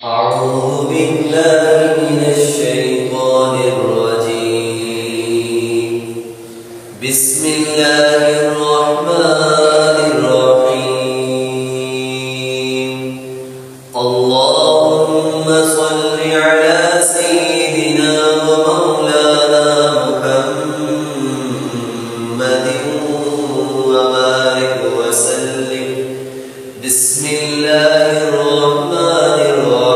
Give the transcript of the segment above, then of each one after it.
أعوذ بالله من الشيطان الرجيم. بسم الله الرحمن الرحيم. اللهم صل على سيدنا ومولانا محمد وبارك وسلم. بسم الله الرحمن الرحيم.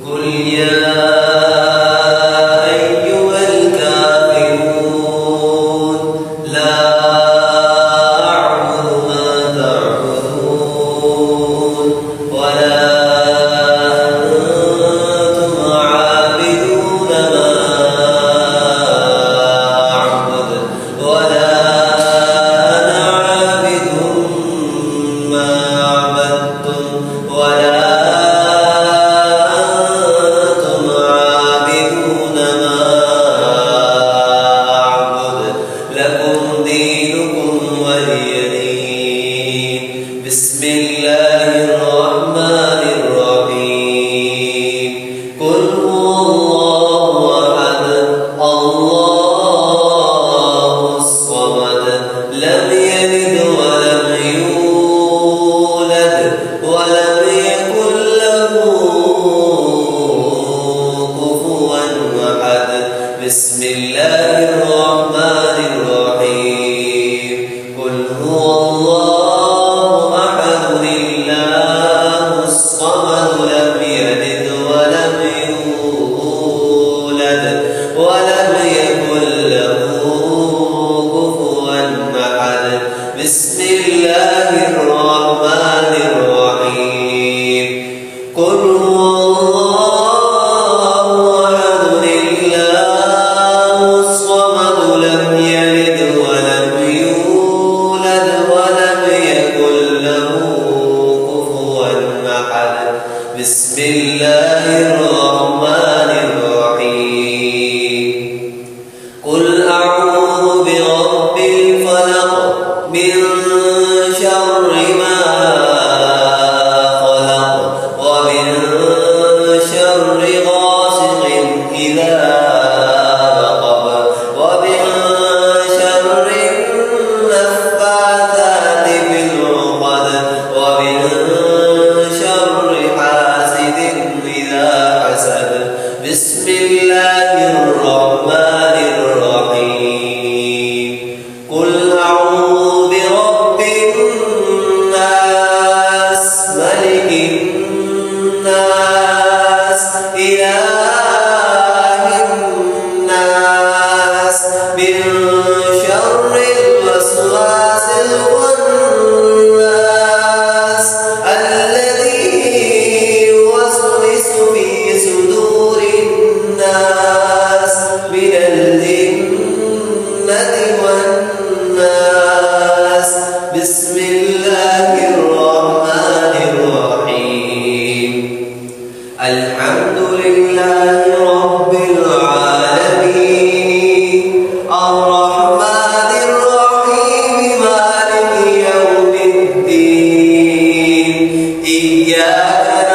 قل يا أيها الكافرون لا أعبد ما تعبدون ولا أنتم عابدون ما أعبد ولا أنا عابد ما عبدتم ولا أنتم عابدون ما أعبد. لكم دينكم ولي دين. بسم الله الرحمن الرحيم. قل هو الله أحد الله الصمد لم يلد ولم يولد ولم يكن له كفوا أحد. بسم الله الرحمن الرحيم. قل هو الله أحد الله الصمد لم يلد ولم يولد ولم يكن له كفوا أحد. بسم الله الرحمن الرحيم. قل هو الله أحد الله الصمد لم يلد ولم يولد ولم يكن له كفوا أحد. بسم الله الرحمن الرحيم. قل أعوذ برب الفلق من شر ما خلق ومن شر غاسق إذا وقب ومن شر النفاثات في العقد ومن شر حاسد إذا حسد. بسم الله الرحمن الرحيم. قل أعوذ برب الناس ملك الناس إله الناس من شر الوسواس الخناس الذي يوسوس في صدور الناس من الجنة والناس. بسم الله الرحمن الرحيم. الحمد لله رب العالمين الرحمن الرحيم مالك يوم الدين. إياك